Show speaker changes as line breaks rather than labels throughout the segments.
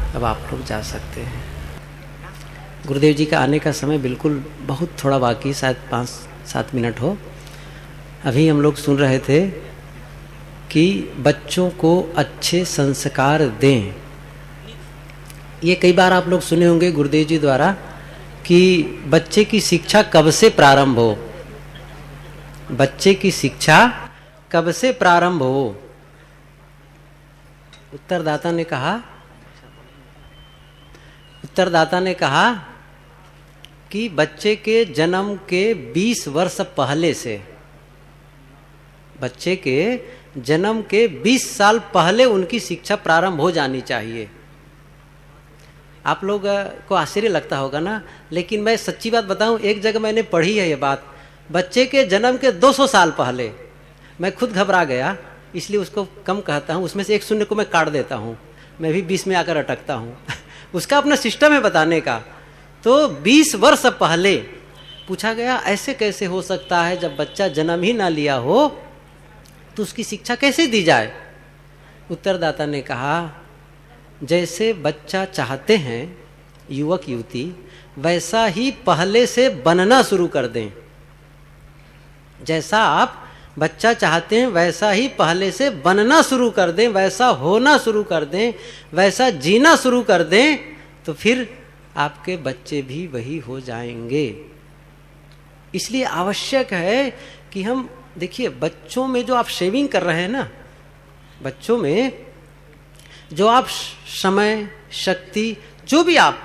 अब आप लोग जा सकते हैं। गुरुदेव जी का आने का समय बिल्कुल बहुत थोड़ा बाकी, शायद 5-7 मिनट हो। अभी हम लोग सुन रहे थे कि बच्चों को अच्छे संस्कार दें। ये कई बार आप लोग सुने होंगे गुरुदेव जी द्वारा कि बच्चे की शिक्षा कब से प्रारंभ हो, बच्चे की शिक्षा कब से प्रारंभ हो। उत्तरदाता ने कहा कि बच्चे के जन्म के 20 वर्ष पहले से, बच्चे के जन्म के 20 साल पहले उनकी शिक्षा प्रारंभ हो जानी चाहिए। आप लोग को आश्चर्य लगता होगा ना, लेकिन मैं सच्ची बात बताऊं, एक जगह मैंने पढ़ी है ये बात, बच्चे के जन्म के 200 साल पहले। मैं खुद घबरा गया, इसलिए उसको कम कहता हूं, उसमें से एक शून्य को मैं काट देता हूं, मैं भी 20 में आकर अटकता हूं। उसका अपना सिस्टम है बताने का। तो 20 वर्ष पहले पूछा गया ऐसे कैसे हो सकता है, जब बच्चा जन्म ही ना लिया हो तो उसकी शिक्षा कैसे दी जाए। उत्तरदाता ने कहा जैसे बच्चा चाहते हैं युवक युवती, वैसा ही पहले से बनना शुरू कर दें। जैसा आप बच्चा चाहते हैं वैसा ही पहले से बनना शुरू कर दें, वैसा होना शुरू कर दें, वैसा जीना शुरू कर दें, तो फिर आपके बच्चे भी वही हो जाएंगे। इसलिए आवश्यक है कि हम देखिए, बच्चों में जो आप शेविंग कर रहे हैं ना, बच्चों में जो आप समय शक्ति, जो भी आप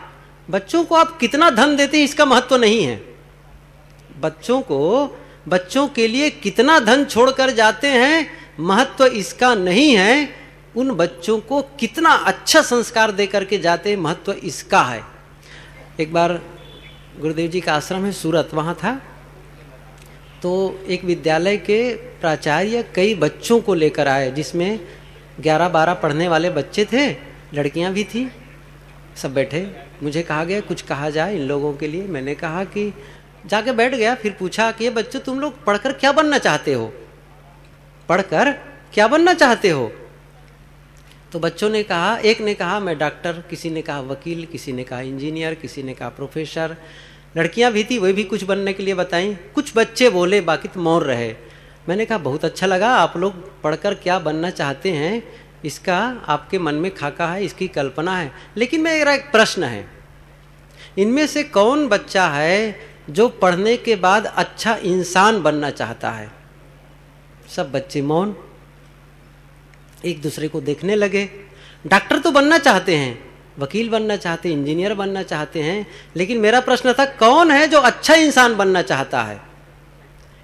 बच्चों को आप कितना धन देते हैं इसका महत्व नहीं है। बच्चों के लिए कितना धन छोड़कर जाते हैं महत्व इसका नहीं है, उन बच्चों को कितना अच्छा संस्कार दे करके जाते हैं महत्व इसका है। एक बार गुरुदेव जी का आश्रम है सूरत, वहाँ था, तो एक विद्यालय के प्राचार्य कई बच्चों को लेकर आए, जिसमें 11-12 पढ़ने वाले बच्चे थे, लड़कियां भी थी, सब बैठे। मुझे कहा गया कुछ कहा जाए इन लोगों के लिए। मैंने कहा कि जाके बैठ गया। फिर पूछा कि ये बच्चों तुम लोग पढ़कर क्या बनना चाहते हो, पढ़कर क्या बनना चाहते हो। तो बच्चों ने कहा, एक ने कहा मैं डॉक्टर, किसी ने कहा वकील, किसी ने कहा इंजीनियर, किसी ने कहा प्रोफेसर। लड़कियां भी थी, वही भी कुछ बनने के लिए बताई। कुछ बच्चे बोले, बाकी तो मौन रहे। मैंने कहा बहुत अच्छा लगा, आप लोग पढ़कर क्या बनना चाहते हैं इसका आपके मन में खाका है, इसकी कल्पना है, लेकिन मेरा एक प्रश्न है, इनमें से कौन बच्चा है जो पढ़ने के बाद अच्छा इंसान बनना चाहता है। सब बच्चे मौन, एक दूसरे को देखने लगे। डॉक्टर तो बनना चाहते हैं, वकील बनना चाहते हैं, इंजीनियर बनना चाहते हैं, लेकिन मेरा प्रश्न था कौन है जो अच्छा इंसान बनना चाहता है।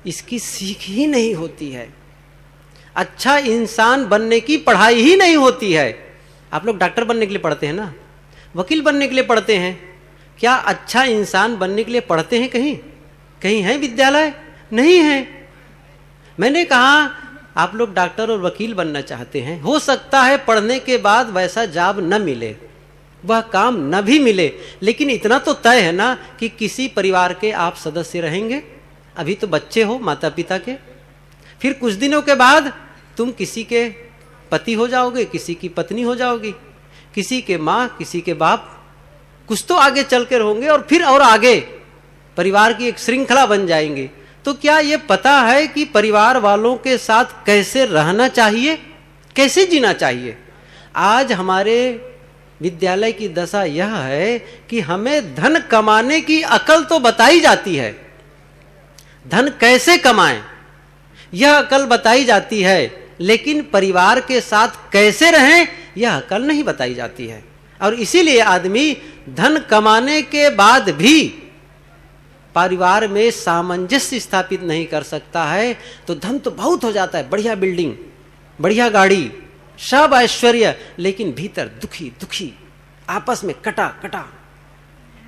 इसकी सीख ही नहीं होती है, अच्छा इंसान बनने की पढ़ाई ही नहीं होती है। आप लोग डॉक्टर बनने के लिए पढ़ते हैं ना, वकील बनने के लिए पढ़ते हैं, क्या अच्छा इंसान बनने के लिए पढ़ते हैं? कहीं है विद्यालय? नहीं है। मैंने कहा आप लोग डॉक्टर और वकील बनना चाहते हैं, हो सकता है पढ़ने के बाद वैसा जॉब न मिले, वह काम न भी मिले, लेकिन इतना तो तय है ना कि किसी परिवार के आप सदस्य रहेंगे। अभी तो बच्चे हो माता पिता के, फिर कुछ दिनों के बाद तुम किसी के पति हो जाओगे, किसी की पत्नी हो जाओगी, किसी के माँ, किसी के बाप, कुछ तो आगे चलकर होंगे, और फिर और आगे परिवार की एक श्रृंखला बन जाएंगी। तो क्या ये पता है कि परिवार वालों के साथ कैसे रहना चाहिए, कैसे जीना चाहिए? आज हमारे विद्यालय की दशा यह है कि हमें धन कमाने की अकल तो बताई जाती है, धन कैसे कमाएं यह अकल बताई जाती है, लेकिन परिवार के साथ कैसे रहें यह अकल नहीं बताई जाती है। और इसीलिए आदमी धन कमाने के बाद भी परिवार में सामंजस्य स्थापित नहीं कर सकता है। तो धन तो बहुत हो जाता है, बढ़िया बिल्डिंग, बढ़िया गाड़ी, सब ऐश्वर्य, लेकिन भीतर दुखी दुखी, आपस में कटा कटा,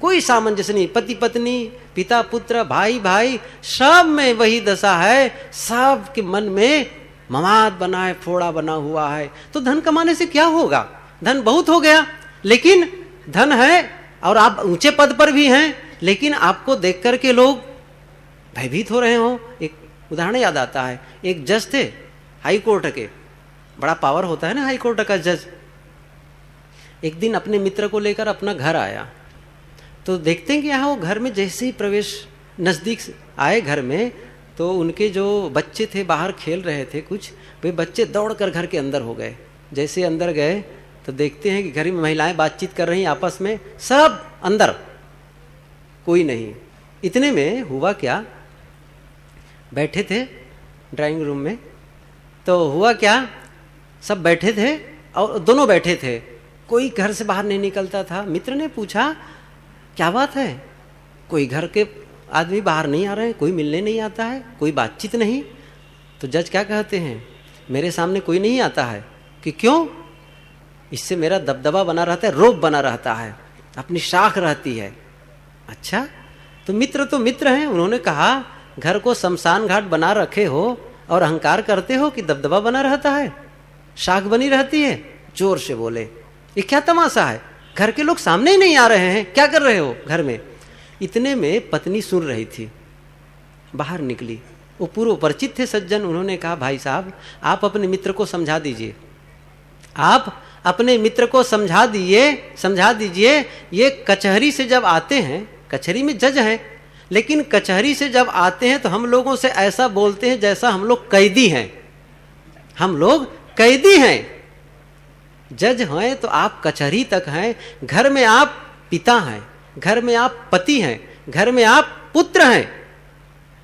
कोई सामंजस्य नहीं। पति पत्नी, पिता पुत्र, भाई भाई, सब में वही दशा है, सब के मन में मवाद बना है, फोड़ा बना हुआ है। तो धन कमाने से क्या होगा? धन बहुत हो गया, लेकिन धन है और आप ऊंचे पद पर भी हैं, लेकिन आपको देख करके लोग भयभीत हो रहे हो। एक उदाहरण याद आता है, एक जज थे हाई कोर्ट के, बड़ा पावर होता है ना हाई कोर्ट का जज। एक दिन अपने मित्र को लेकर अपना घर आया, तो देखते हैं कि यहाँ वो घर में जैसे ही प्रवेश नज़दीक आए घर में, तो उनके जो बच्चे थे बाहर खेल रहे थे कुछ, वे बच्चे दौड़कर घर के अंदर हो गए। जैसे अंदर गए तो देखते हैं कि घर में महिलाएं बातचीत कर रही आपस में, सब अंदर, कोई नहीं। इतने में हुआ क्या, बैठे थे ड्राइंग रूम में, तो हुआ क्या, सब बैठे थे और दोनों बैठे थे, कोई घर से बाहर नहीं निकलता था। मित्र ने पूछा क्या बात है, कोई घर के आदमी बाहर नहीं आ रहे हैं, कोई मिलने नहीं आता है, कोई बातचीत नहीं। तो जज क्या कहते हैं, मेरे सामने कोई नहीं आता है कि क्यों, इससे मेरा दबदबा बना रहता है, रोब बना रहता है, अपनी शाख रहती है। अच्छा, तो मित्र हैं, उन्होंने कहा घर को शमशान घाट बना रखे हो और अहंकार करते हो कि दबदबा बना रहता है, शाख बनी रहती है। जोर से बोले, ये क्या तमाशा है, घर के लोग सामने ही नहीं आ रहे हैं, क्या कर रहे हो घर में। इतने में पत्नी सुन रही थी, बाहर निकली, वो पूर्व परिचित थे सज्जन। उन्होंने कहा भाई साहब आप अपने मित्र को समझा दीजिए, आप अपने मित्र को समझा दीजिए, ये कचहरी से जब आते हैं, कचहरी में जज हैं, लेकिन कचहरी से जब आते हैं तो हम लोगों से ऐसा बोलते हैं जैसा हम लोग कैदी हैं, हम लोग कैदी हैं। जज हैं तो आप कचहरी तक हैं, घर में आप पिता हैं, घर में आप पति हैं, घर में आप पुत्र हैं,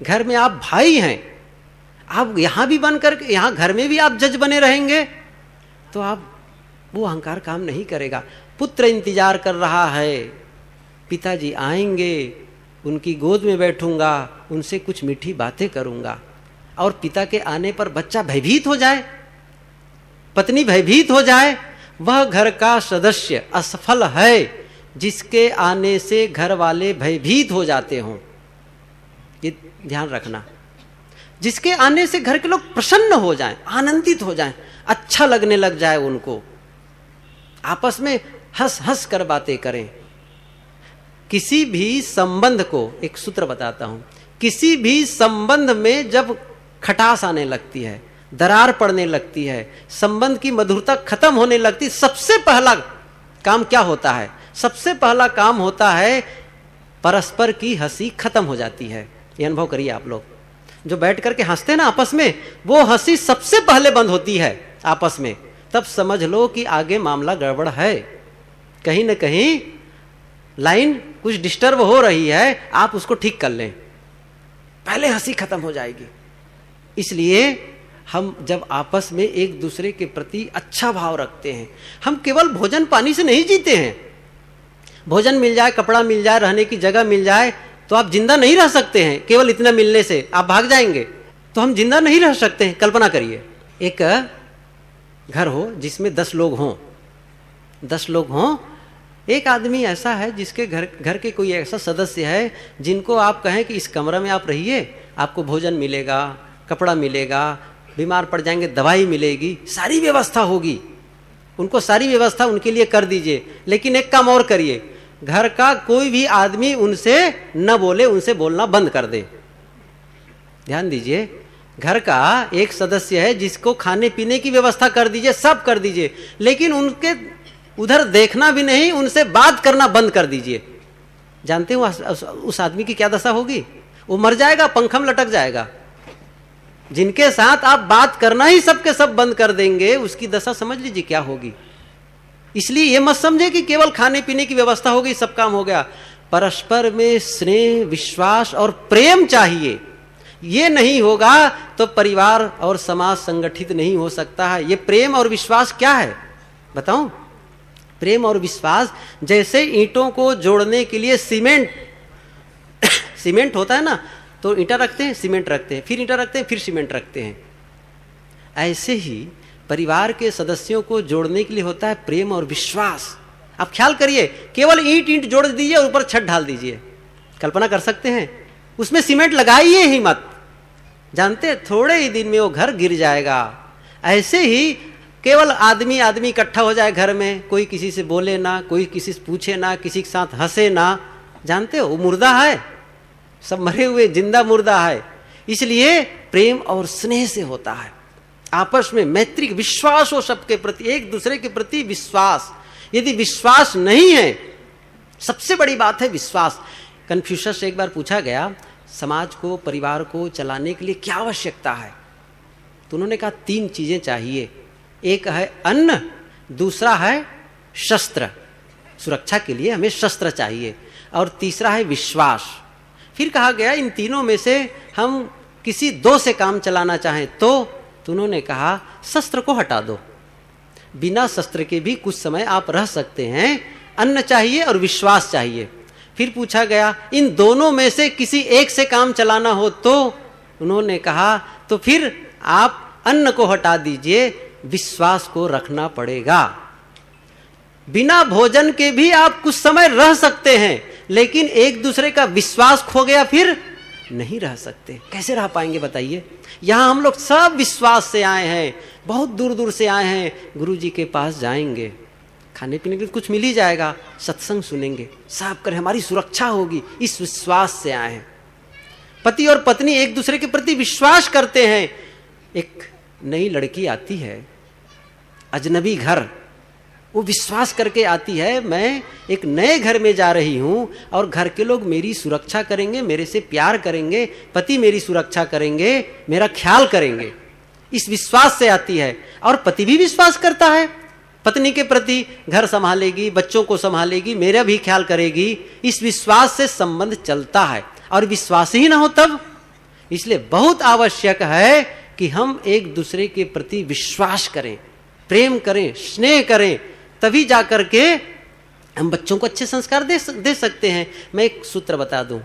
घर में आप भाई हैं। आप यहां भी बनकर, यहां घर में भी आप जज बने रहेंगे तो आप, वो अहंकार काम नहीं करेगा। पुत्र इंतजार कर रहा है, पिताजी आएंगे, उनकी गोद में बैठूंगा, उनसे कुछ मीठी बातें करूंगा, और पिता के आने पर बच्चा भयभीत हो जाए, पत्नी भयभीत हो जाए, वह घर का सदस्य असफल है जिसके आने से घर वाले भयभीत हो जाते हों। ये ध्यान रखना, जिसके आने से घर के लोग प्रसन्न हो जाएं, आनंदित हो जाएं, अच्छा लगने लग जाए उनको, आपस में हंस हंस कर बातें करें। किसी भी संबंध को, एक सूत्र बताता हूं, किसी भी संबंध में जब खटास आने लगती है, दरार पड़ने लगती है, संबंध की मधुरता खत्म होने लगती, सबसे पहला काम क्या होता है, सबसे पहला काम होता है परस्पर की हंसी खत्म हो जाती है। ये अनुभव करिए आप लोग, जो बैठ करके हंसते हैं ना आपस में, वो हंसी सबसे पहले बंद होती है आपस में, तब समझ लो कि आगे मामला गड़बड़ है, कहीं ना कहीं लाइन कुछ डिस्टर्ब हो रही है, आप उसको ठीक कर लें, पहले हंसी खत्म हो जाएगी। इसलिए हम जब आपस में एक दूसरे के प्रति अच्छा भाव रखते हैं, हम केवल भोजन पानी से नहीं जीते हैं। भोजन मिल जाए, कपड़ा मिल जाए, रहने की जगह मिल जाए तो आप जिंदा नहीं रह सकते हैं, केवल इतना मिलने से आप भाग जाएंगे, तो हम जिंदा नहीं रह सकते हैं। कल्पना करिए एक घर हो जिसमें 10 लोग हों, 10 लोग हों, एक आदमी ऐसा है जिसके घर के कोई ऐसा सदस्य है जिनको आप कहें कि इस कमरे में आप रहिए, आपको भोजन मिलेगा, कपड़ा मिलेगा, बीमार पड़ जाएंगे दवाई मिलेगी, सारी व्यवस्था होगी, उनको सारी व्यवस्था उनके लिए कर दीजिए। लेकिन एक काम और करिए, घर का कोई भी आदमी उनसे न बोले, उनसे बोलना बंद कर दे। ध्यान दीजिए, घर का एक सदस्य है जिसको खाने पीने की व्यवस्था कर दीजिए, सब कर दीजिए, लेकिन उनके उधर देखना भी नहीं, उनसे बात करना बंद कर दीजिए। जानते हो उस आदमी की क्या दशा होगी? वो मर जाएगा, पंखा में लटक जाएगा। जिनके साथ आप बात करना ही सबके सब बंद कर देंगे, उसकी दशा समझ लीजिए क्या होगी। इसलिए ये मत समझे कि केवल खाने पीने की व्यवस्था हो गई, सब काम हो गया। परस्पर में स्नेह, विश्वास और प्रेम चाहिए। ये नहीं होगा तो परिवार और समाज संगठित नहीं हो सकता है। ये प्रेम और विश्वास क्या है बताऊं? प्रेम और विश्वास जैसे ईंटों को जोड़ने के लिए सीमेंट होता है ना, तो ईंटा रखते हैं, सीमेंट रखते हैं, फिर ईंटा रखते हैं, फिर सीमेंट रखते हैं। ऐसे ही परिवार के सदस्यों को जोड़ने के लिए होता है प्रेम और विश्वास। आप ख्याल करिए, केवल ईंट जोड़ दीजिए और ऊपर छत ढाल दीजिए, कल्पना कर सकते हैं? उसमें सीमेंट लगाइए ही मत, जानते थोड़े ही दिन में वो घर गिर जाएगा। ऐसे ही केवल आदमी इकट्ठा हो जाए घर में, कोई किसी से बोले ना, कोई किसी से पूछे ना, किसी के साथ हंसे ना, जानते हो वो मुर्दा है, सब मरे हुए, जिंदा मुर्दा है। इसलिए प्रेम और स्नेह से होता है, आपस में मैत्री, विश्वास हो सबके प्रति, एक दूसरे के प्रति विश्वास। यदि विश्वास नहीं है, सबसे बड़ी बात है विश्वास। कन्फ्यूशस से एक बार पूछा गया, समाज को, परिवार को चलाने के लिए क्या आवश्यकता है? तो उन्होंने कहा 3 चीजें चाहिए। एक है अन्न, दूसरा है शस्त्र, सुरक्षा के लिए हमें शस्त्र चाहिए, और तीसरा है विश्वास। फिर कहा गया इन तीनों में से हम किसी 2 से काम चलाना चाहें तो उन्होंने कहा शस्त्र को हटा दो, बिना शस्त्र के भी कुछ समय आप रह सकते हैं, अन्न चाहिए और विश्वास चाहिए। फिर पूछा गया इन दोनों में से किसी एक से काम चलाना हो तो उन्होंने कहा तो फिर आप अन्न को हटा दीजिए, विश्वास को रखना पड़ेगा। बिना भोजन के भी आप कुछ समय रह सकते हैं, लेकिन एक दूसरे का विश्वास खो गया फिर नहीं रह सकते। कैसे रह पाएंगे बताइए? यहां हम लोग सब विश्वास से आए हैं, बहुत दूर दूर से आए हैं, गुरु जी के पास जाएंगे, खाने पीने के लिए कुछ मिल ही जाएगा, सत्संग सुनेंगे, सब कर हमारी सुरक्षा होगी, इस विश्वास से आए हैं। पति और पत्नी एक दूसरे के प्रति विश्वास करते हैं। एक नई लड़की आती है, अजनबी घर, वो विश्वास करके आती है मैं एक नए घर में जा रही हूं और घर के लोग मेरी सुरक्षा करेंगे, मेरे से प्यार करेंगे, पति मेरी सुरक्षा करेंगे, मेरा ख्याल करेंगे, इस विश्वास से आती है। और पति भी विश्वास करता है पत्नी के प्रति, घर संभालेगी, बच्चों को संभालेगी, मेरा भी ख्याल करेगी, इस विश्वास से संबंध चलता है। और विश्वास ही ना हो तब, इसलिए बहुत आवश्यक है कि हम एक दूसरे के प्रति विश्वास करें, प्रेम करें, स्नेह करें, तभी जाकर के हम बच्चों को अच्छे संस्कार दे सकते हैं। मैं एक सूत्र बता दूं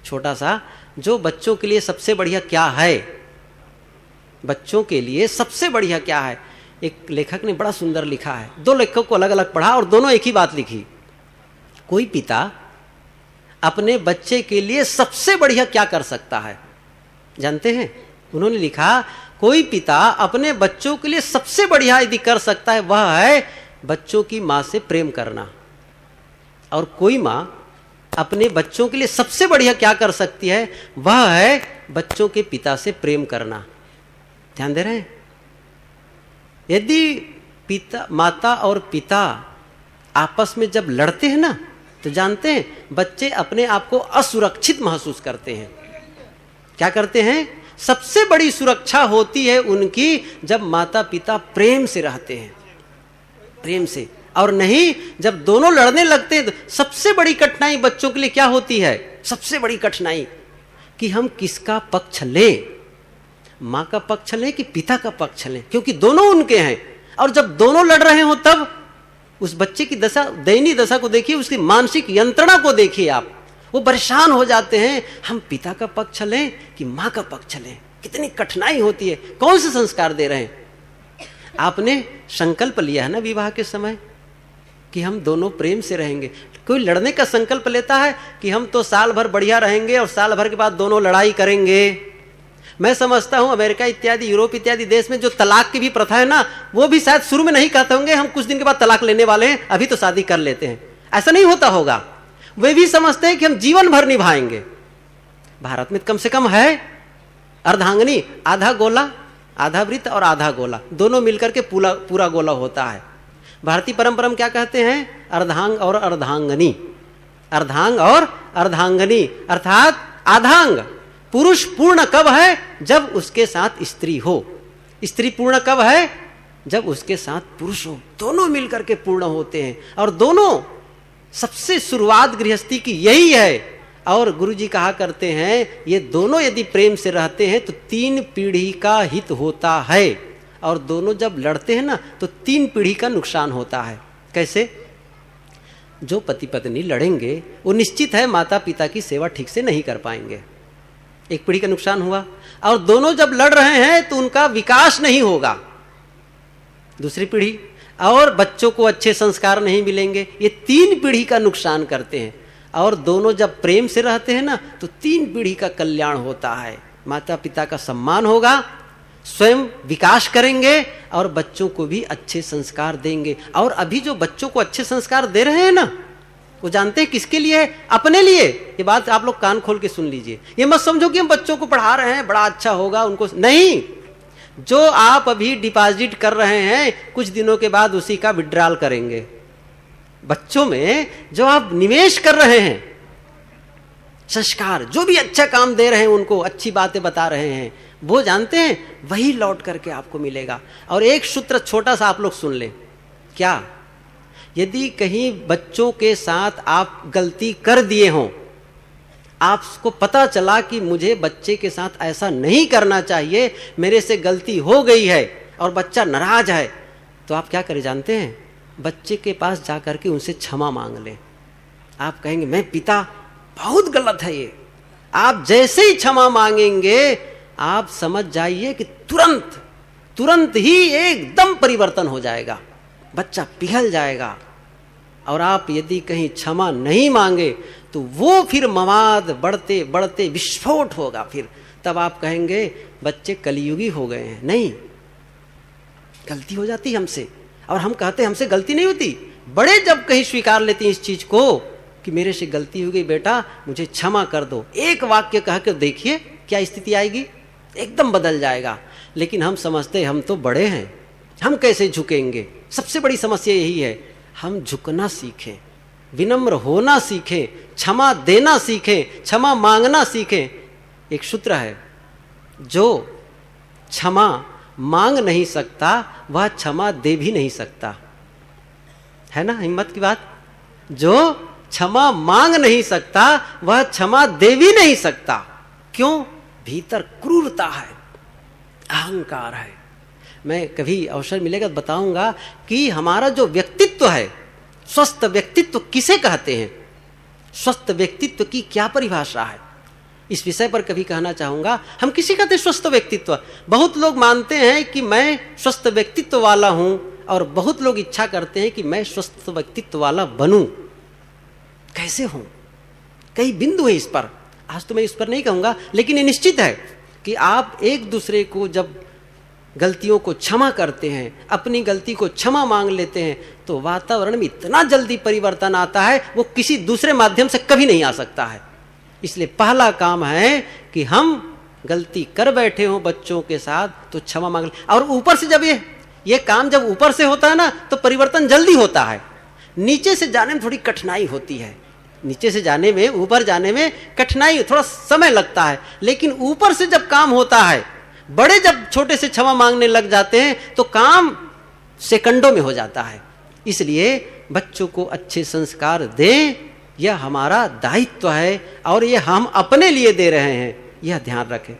छोटा सा, जो बच्चों के लिए सबसे बढ़िया क्या है, बच्चों के लिए सबसे बढ़िया क्या है, एक लेखक ने बड़ा सुंदर लिखा है, 2 लेखकों को अलग अलग पढ़ा और दोनों एक ही बात लिखी। कोई पिता अपने बच्चे के लिए सबसे बढ़िया क्या कर सकता है जानते हैं? उन्होंने लिखा कोई पिता अपने बच्चों के लिए सबसे बढ़िया यदि कर सकता है वह है बच्चों की मां से प्रेम करना। और कोई मां अपने बच्चों के लिए सबसे बढ़िया क्या कर सकती है वह है बच्चों के पिता से प्रेम करना। ध्यान दे रहे हैं? यदि पिता, माता और पिता आपस में जब लड़ते हैं ना तो जानते हैं बच्चे अपने आप को असुरक्षित महसूस करते हैं। क्या करते हैं? सबसे बड़ी सुरक्षा होती है उनकी जब माता पिता प्रेम से रहते हैं, प्रेम से। और नहीं जब दोनों लड़ने लगते हैं तो सबसे बड़ी कठिनाई बच्चों के लिए क्या होती है? सबसे बड़ी कठिनाई कि हम किसका पक्ष लें, मां का पक्ष लें कि पिता का पक्ष लें, क्योंकि दोनों उनके हैं। और जब दोनों लड़ रहे हो तब उस बच्चे की दशा, दयनीय दशा को देखिए, उसकी मानसिक यंत्रणा को देखिए आप, वो परेशान हो जाते हैं, हम पिता का पक्ष लें कि मां का पक्ष लें। कितनी कठिनाई होती है। कौन से संस्कार दे रहे हैं? आपने संकल्प लिया है ना विवाह के समय कि हम दोनों प्रेम से रहेंगे। कोई लड़ने का संकल्प लेता है कि हम तो साल भर बढ़िया रहेंगे और साल भर के बाद दोनों लड़ाई करेंगे। मैं समझता हूं अमेरिका इत्यादि, यूरोप इत्यादि देश में जो तलाक की भी प्रथा है ना, वो भी शायद शुरू में नहीं कहते होंगे हम कुछ दिन के बाद तलाक लेने वाले हैं, अभी तो शादी कर लेते हैं। ऐसा नहीं होता होगा। वे भी समझते हैं कि हम जीवन भर निभाएंगे। भारत में कम से कम है अर्धांगिनी, आधा गोला, आधा वृत्त और आधा गोला, दोनों मिलकर के पूरा गोला होता है। भारतीय परंपरा में क्या कहते हैं? अर्धांग और अर्धांगनी, अर्धांग और अर्धांगनी, अर्थात आधांग पुरुष पूर्ण कब है? जब उसके साथ स्त्री हो। स्त्री पूर्ण कब है? जब उसके साथ पुरुष हो। दोनों मिलकर के पूर्ण होते हैं। और दोनों सबसे शुरुआत गृहस्थी की यही है। और गुरुजी कहा करते हैं ये दोनों यदि प्रेम से रहते हैं तो 3 पीढ़ी का हित होता है। और दोनों जब लड़ते हैं ना तो 3 पीढ़ी का नुकसान होता है। कैसे? जो पति पत्नी लड़ेंगे वो निश्चित है माता पिता की सेवा ठीक से नहीं कर पाएंगे, एक पीढ़ी का नुकसान हुआ। और दोनों जब लड़ रहे हैं तो उनका विकास नहीं होगा, दूसरी पीढ़ी, और बच्चों को अच्छे संस्कार नहीं मिलेंगे, ये 3 पीढ़ी का नुकसान करते हैं। और दोनों जब प्रेम से रहते हैं ना तो 3 पीढ़ी का कल्याण होता है। माता पिता का सम्मान होगा, स्वयं विकास करेंगे और बच्चों को भी अच्छे संस्कार देंगे। और अभी जो बच्चों को अच्छे संस्कार दे रहे हैं ना वो जानते हैं किसके लिए है? अपने लिए। ये बात आप लोग कान खोल के सुन लीजिए। ये मत समझो कि हम बच्चों को पढ़ा रहे हैं बड़ा अच्छा होगा उनको, नहीं। जो आप अभी डिपॉजिट कर रहे हैं कुछ दिनों के बाद उसी का विड्रॉल करेंगे। बच्चों में जो आप निवेश कर रहे हैं, संस्कार, जो भी अच्छा काम दे रहे हैं उनको, अच्छी बातें बता रहे हैं, वो जानते हैं वही लौट करके आपको मिलेगा। और एक सूत्र छोटा सा आप लोग सुन लें, क्या, यदि कहीं बच्चों के साथ आप गलती कर दिए हों, आपको पता चला कि मुझे बच्चे के साथ ऐसा नहीं करना चाहिए, मेरे से गलती हो गई है, और बच्चा नाराज है, तो आप क्या करें जानते हैं? बच्चे के पास जा करके उनसे क्षमा मांग लें। आप कहेंगे मैं पिता, बहुत गलत है ये। आप जैसे ही क्षमा मांगेंगे, आप समझ जाइए कि तुरंत ही एकदम परिवर्तन हो जाएगा, बच्चा पिघल जाएगा। और आप यदि कहीं क्षमा नहीं मांगे तो वो फिर मवाद बढ़ते बढ़ते विस्फोट होगा। फिर तब आप कहेंगे बच्चे कलयुगी हो गए हैं। नहीं, गलती हो जाती हमसे, और हम कहते हैं हमसे गलती नहीं होती। बड़े जब कहीं स्वीकार लेते हैं इस चीज को कि मेरे से गलती हो गई बेटा, मुझे क्षमा कर दो, एक वाक्य कह के देखिए क्या स्थिति आएगी, एकदम बदल जाएगा। लेकिन हम समझते हम तो बड़े हैं, हम कैसे झुकेंगे। सबसे बड़ी समस्या यही है, हम झुकना सीखें, विनम्र होना सीखें, क्षमा देना सीखें, क्षमा मांगना सीखें। एक सूत्र है, जो क्षमा मांग नहीं सकता वह क्षमा दे भी नहीं सकता, है ना हिम्मत की बात। जो क्षमा मांग नहीं सकता वह क्षमा दे भी नहीं सकता। क्यों? भीतर क्रूरता है, अहंकार है। मैं कभी अवसर मिलेगा तो बताऊंगा कि हमारा जो व्यक्तित्व है, स्वस्थ व्यक्तित्व किसे कहते हैं, स्वस्थ व्यक्तित्व की क्या परिभाषा है, इस विषय पर कभी कहना चाहूंगा। हम किसी कहते हैं स्वस्थ व्यक्तित्व। बहुत लोग मानते हैं कि मैं स्वस्थ व्यक्तित्व वाला हूं, और बहुत लोग इच्छा करते हैं कि मैं स्वस्थ व्यक्तित्व वाला बनूं। कैसे हूं? कई बिंदु है इस पर, आज तो मैं इस पर नहीं कहूंगा, लेकिन ये निश्चित है कि आप एक दूसरे को जब गलतियों को क्षमा करते हैं, अपनी गलती को क्षमा मांग लेते हैं, तो वातावरण में इतना जल्दी परिवर्तन आता है, वो किसी दूसरे माध्यम से कभी नहीं आ सकता है। इसलिए पहला काम है कि हम गलती कर बैठे हों बच्चों के साथ तो क्षमा मांग ले। और ऊपर से जब ये काम जब ऊपर से होता है ना, तो परिवर्तन जल्दी होता है। नीचे से जाने में थोड़ी कठिनाई होती है, नीचे से जाने में, ऊपर जाने में कठिनाई, थोड़ा समय लगता है। लेकिन ऊपर से जब काम होता है, बड़े जब छोटे से क्षमा मांगने लग जाते हैं, तो काम सेकंडों में हो जाता है। इसलिए बच्चों को अच्छे संस्कार दें, यह हमारा दायित्व है, और यह हम अपने लिए दे रहे हैं, यह ध्यान रखें।